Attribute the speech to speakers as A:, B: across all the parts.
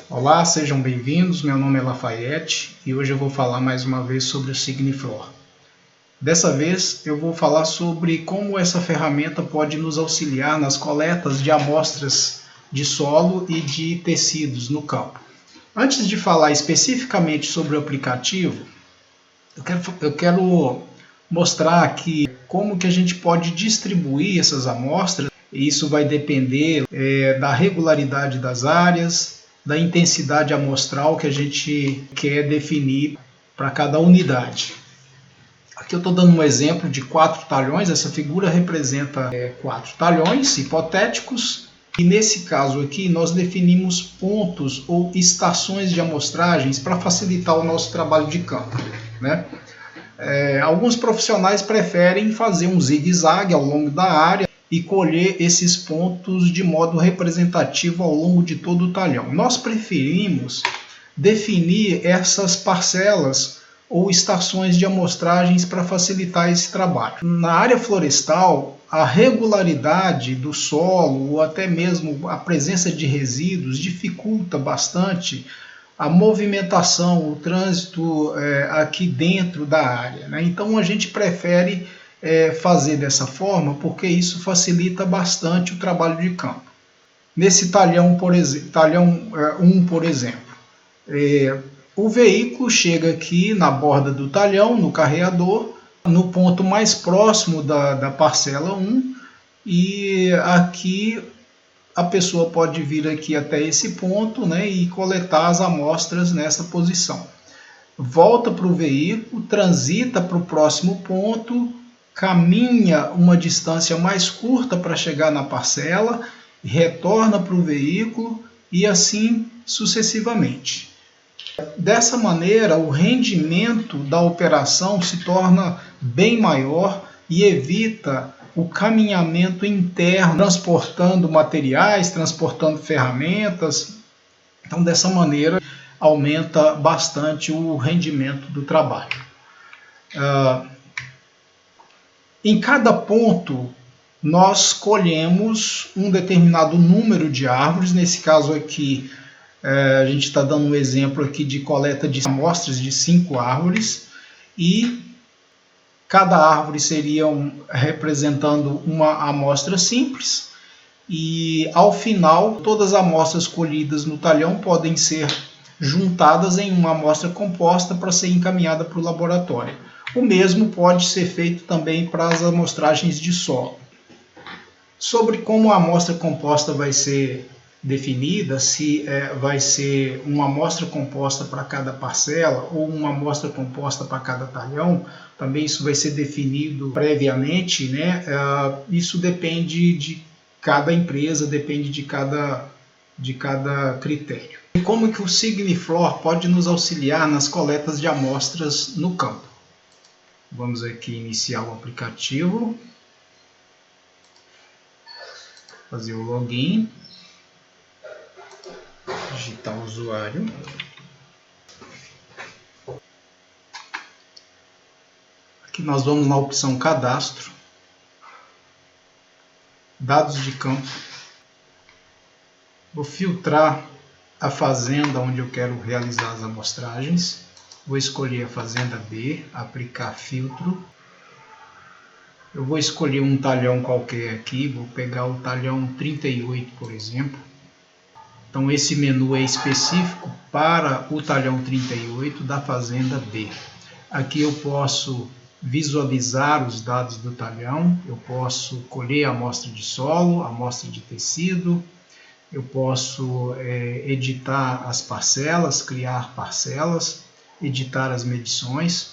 A: Olá, sejam bem-vindos. Meu nome é Lafayette e hoje eu vou falar mais uma vez sobre o Signiflor. Dessa vez eu vou falar sobre como essa ferramenta pode nos auxiliar nas coletas de amostras de solo e de tecidos no campo. Antes de falar especificamente sobre o aplicativo, eu quero mostrar aqui como que a gente pode distribuir essas amostras. Isso vai depender da regularidade das áreas, da intensidade amostral que a gente quer definir para cada unidade. Aqui eu estou dando um exemplo de 4 talhões. Essa figura representa 4 talhões hipotéticos. E nesse caso aqui nós definimos pontos ou estações de amostragens para facilitar o nosso trabalho de campo, né? Alguns profissionais preferem fazer um zigue-zague ao longo da área e colher esses pontos de modo representativo ao longo de todo o talhão. Nós preferimos definir essas parcelas ou estações de amostragens para facilitar esse trabalho. Na área florestal, a regularidade do solo ou até mesmo a presença de resíduos dificulta bastante a movimentação, o trânsito aqui dentro da área, né? Então a gente prefere fazer dessa forma porque isso facilita bastante o trabalho de campo. Nesse talhão, talhão 1, por exemplo, o veículo chega aqui na borda do talhão, no carreador, no ponto mais próximo da parcela 1, e aqui a pessoa pode vir aqui até esse ponto, né, e coletar as amostras nessa posição. Volta para o veículo, transita para o próximo ponto, caminha uma distância mais curta para chegar na parcela, retorna para o veículo e assim sucessivamente. Dessa maneira, o rendimento da operação se torna bem maior e evita o caminhamento interno, transportando materiais, transportando ferramentas. Então, dessa maneira, aumenta bastante o rendimento do trabalho. Em cada ponto, nós colhemos um determinado número de árvores. Nesse caso aqui, a gente está dando um exemplo aqui de coleta de amostras de 5 árvores, e cada árvore seria representando uma amostra simples, e ao final todas as amostras colhidas no talhão podem ser juntadas em uma amostra composta para ser encaminhada para o laboratório. O mesmo pode ser feito também para as amostragens de solo. Sobre como a amostra composta vai ser definida, se vai ser uma amostra composta para cada parcela ou uma amostra composta para cada talhão, também isso vai ser definido previamente, né? Isso depende de cada empresa, depende de cada critério. E como que o Signiflor pode nos auxiliar nas coletas de amostras no campo? Vamos aqui iniciar o aplicativo, fazer o login, digitar o usuário. Aqui nós vamos na opção cadastro, dados de campo. Vou filtrar a fazenda onde eu quero realizar as amostragens. Vou escolher a fazenda B, aplicar filtro. Eu vou escolher um talhão qualquer aqui, vou pegar o talhão 38, por exemplo. Então esse menu é específico para o talhão 38 da fazenda B. Aqui eu posso visualizar os dados do talhão, eu posso colher a amostra de solo, a amostra de tecido, eu posso editar as parcelas, criar parcelas, editar as medições,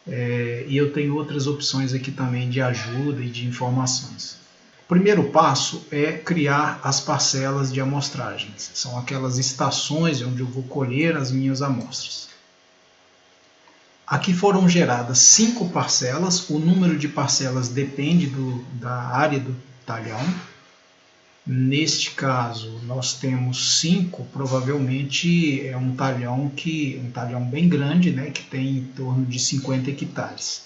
A: e eu tenho outras opções aqui também de ajuda e de informações. O primeiro passo é criar as parcelas de amostragens. São aquelas estações onde eu vou colher as minhas amostras. Aqui foram geradas 5 parcelas. O número de parcelas depende da área do talhão. Neste caso, nós temos 5. Provavelmente é um talhão bem grande, né, que tem em torno de 50 hectares.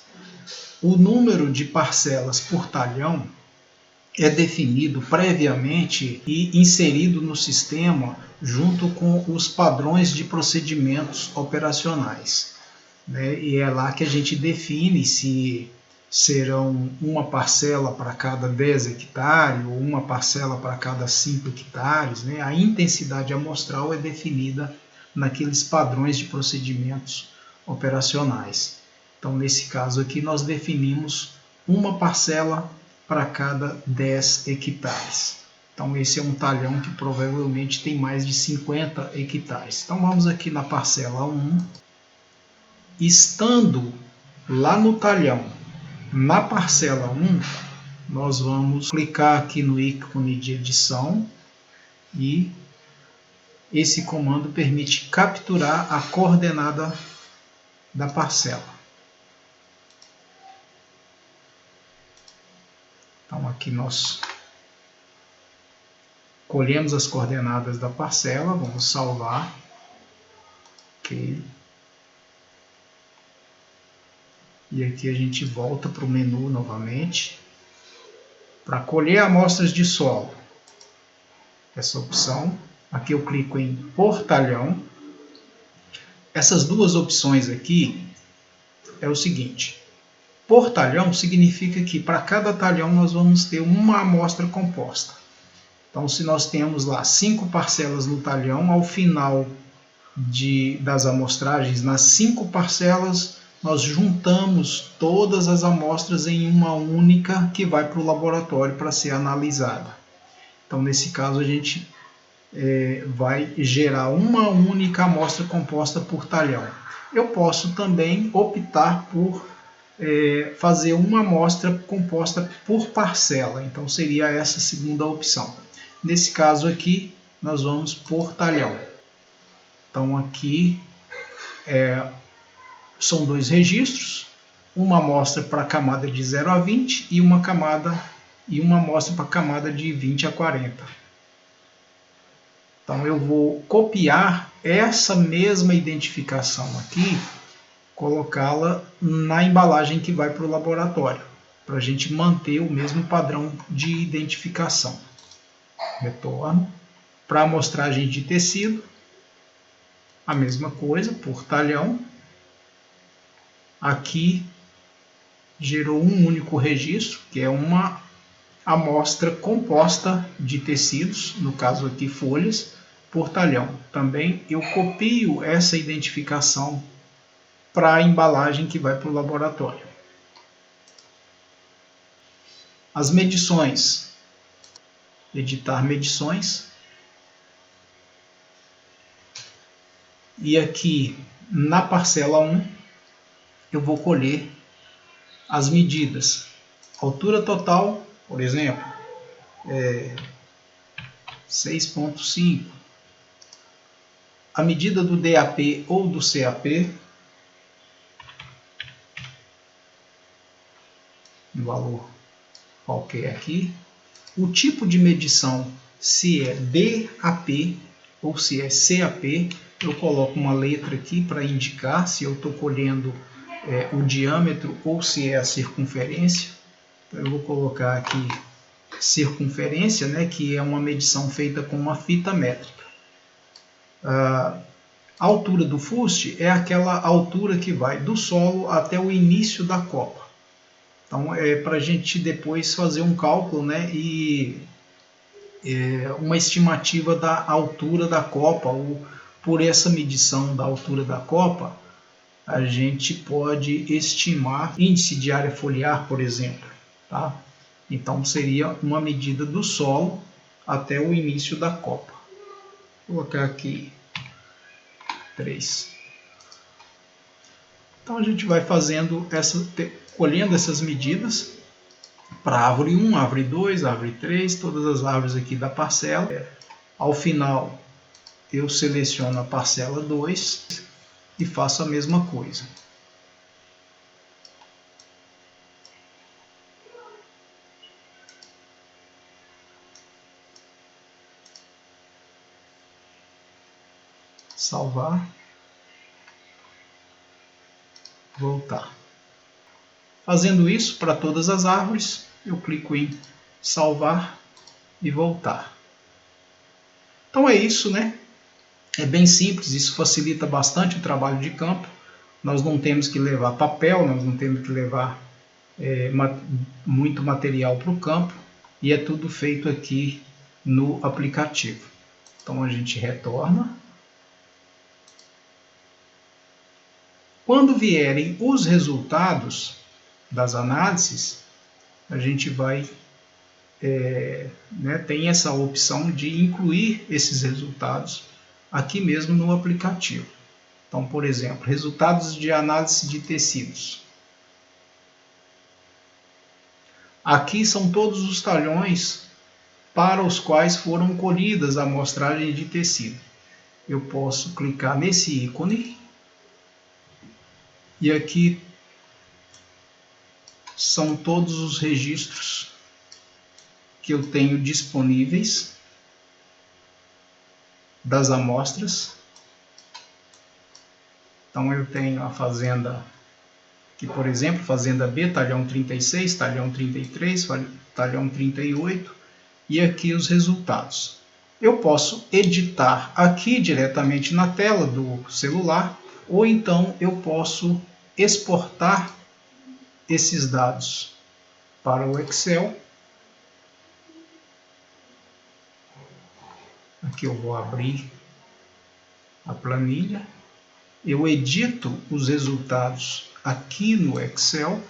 A: O número de parcelas por talhão é definido previamente e inserido no sistema junto com os padrões de procedimentos operacionais, né? E é lá que a gente define se serão uma parcela para cada 10 hectares ou uma parcela para cada 5 hectares, né? A intensidade amostral é definida naqueles padrões de procedimentos operacionais. Então, nesse caso aqui, nós definimos uma parcela para cada 10 hectares. Então, esse é um talhão que provavelmente tem mais de 50 hectares. Então, vamos aqui na parcela 1. Estando lá no talhão, na parcela 1, nós vamos clicar aqui no ícone de edição e esse comando permite capturar a coordenada da parcela. Então aqui nós colhemos as coordenadas da parcela, vamos salvar. Ok. E aqui a gente volta para o menu novamente. Para colher amostras de solo, essa opção. Aqui eu clico em por talhão. Essas duas opções aqui é o seguinte. Por talhão significa que para cada talhão nós vamos ter uma amostra composta. Então, se nós temos lá 5 parcelas no talhão, ao final das amostragens, nas 5 parcelas, nós juntamos todas as amostras em uma única que vai para o laboratório para ser analisada. Então, nesse caso, a gente vai gerar uma única amostra composta por talhão. Eu posso também optar por fazer uma amostra composta por parcela, então seria essa a segunda opção. Nesse caso aqui, nós vamos por talhão. Então aqui são 2 registros, uma amostra para a camada de 0 a 20 e uma amostra para a camada de 20 a 40. Então eu vou copiar essa mesma identificação aqui, colocá-la na embalagem que vai para o laboratório, para a gente manter o mesmo padrão de identificação. Retorno. Para a amostragem de tecido, a mesma coisa, por talhão. Aqui gerou um único registro, que é uma amostra composta de tecidos, no caso aqui folhas, por talhão. Também eu copio essa identificação para a embalagem que vai para o laboratório. As medições. Editar medições. E aqui na parcela 1 eu vou colher as medidas. Altura total, por exemplo, 6,5. A medida do DAP ou do CAP, um valor qualquer aqui. O tipo de medição, se é DAP ou se é CAP, eu coloco uma letra aqui para indicar se eu estou colhendo o diâmetro ou se é a circunferência. Então, eu vou colocar aqui circunferência, né, que é uma medição feita com uma fita métrica. A altura do fuste é aquela altura que vai do solo até o início da copa. Então, é para a gente depois fazer um cálculo, né, e uma estimativa da altura da copa, ou por essa medição da altura da copa, a gente pode estimar índice de área foliar, por exemplo. Tá? Então, seria uma medida do solo até o início da copa. Vou colocar aqui 3. Então, a gente vai fazendo colhendo essas medidas para a árvore 1, árvore 2, árvore 3, todas as árvores aqui da parcela. Ao final, eu seleciono a parcela 2 e faço a mesma coisa. Salvar. Voltar. Fazendo isso para todas as árvores, eu clico em salvar e voltar. Então é isso, né? É bem simples, isso facilita bastante o trabalho de campo. Nós não temos que levar papel, nós não temos que levar muito material para o campo, e é tudo feito aqui no aplicativo. Então a gente retorna. Quando vierem os resultados das análises, a gente vai tem essa opção de incluir esses resultados aqui mesmo no aplicativo. Então, por exemplo, resultados de análise de tecidos. Aqui são todos os talhões para os quais foram colhidas a amostragem de tecido. Eu posso clicar nesse ícone e aqui são todos os registros que eu tenho disponíveis das amostras. Então eu tenho a fazenda aqui, por exemplo, fazenda B, talhão 36, talhão 33, talhão 38 e aqui os resultados. Eu posso editar aqui diretamente na tela do celular, ou então eu posso exportar esses dados para o Excel. Aqui eu vou abrir a planilha, eu edito os resultados aqui no Excel,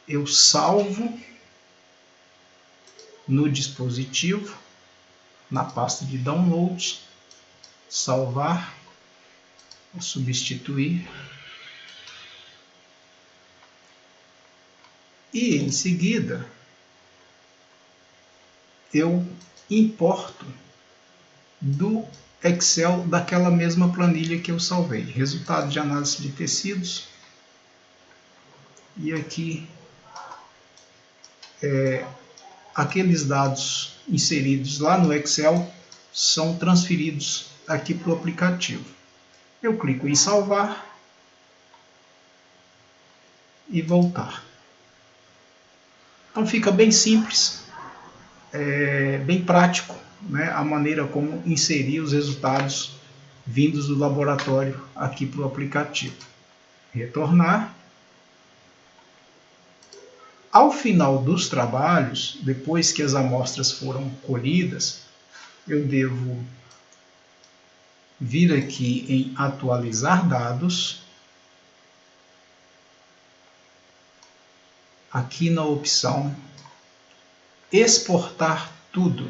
A: eu salvo no dispositivo, na pasta de download, salvar, substituir, e em seguida eu importo do Excel daquela mesma planilha que eu salvei. Resultado de análise de tecidos. E aqui aqueles dados inseridos lá no Excel são transferidos aqui para o aplicativo. Eu clico em salvar e voltar. Então fica bem simples, bem prático, né, a maneira como inserir os resultados vindos do laboratório aqui para o aplicativo. Retornar. Ao final dos trabalhos, depois que as amostras foram colhidas, eu devo vir aqui em atualizar dados, aqui na opção exportar tudo.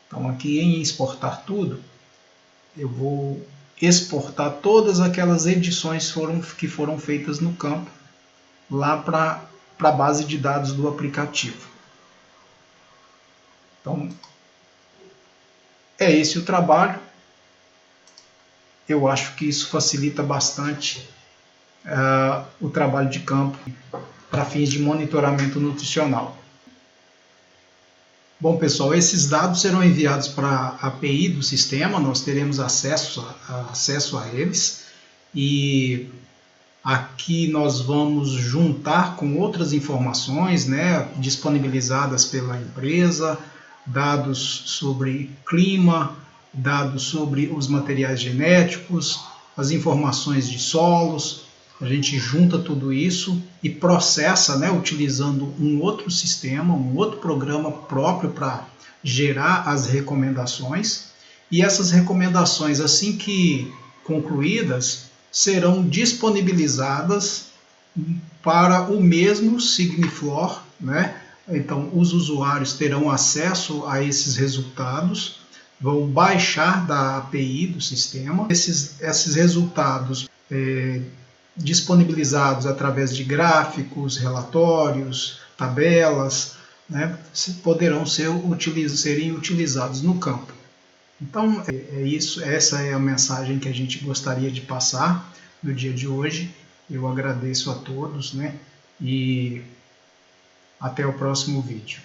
A: Então aqui em exportar tudo, eu vou exportar todas aquelas edições que foram feitas no campo, lá para a base de dados do aplicativo. Então, é esse o trabalho. Eu acho que isso facilita bastante o trabalho de campo para fins de monitoramento nutricional. Bom, pessoal, esses dados serão enviados para a API do sistema, nós teremos acesso a eles, e aqui nós vamos juntar com outras informações, né, disponibilizadas pela empresa, dados sobre clima, dados sobre os materiais genéticos, as informações de solos. A gente junta tudo isso e processa, né, utilizando um outro sistema, um outro programa próprio para gerar as recomendações. E essas recomendações, assim que concluídas, serão disponibilizadas para o mesmo SigniFlor, né? Então, os usuários terão acesso a esses resultados, vão baixar da API do sistema. Esses resultados disponibilizados através de gráficos, relatórios, tabelas, né, poderão serem utilizados no campo. Então é isso, essa é a mensagem que a gente gostaria de passar no dia de hoje. Eu agradeço a todos, né, e até o próximo vídeo.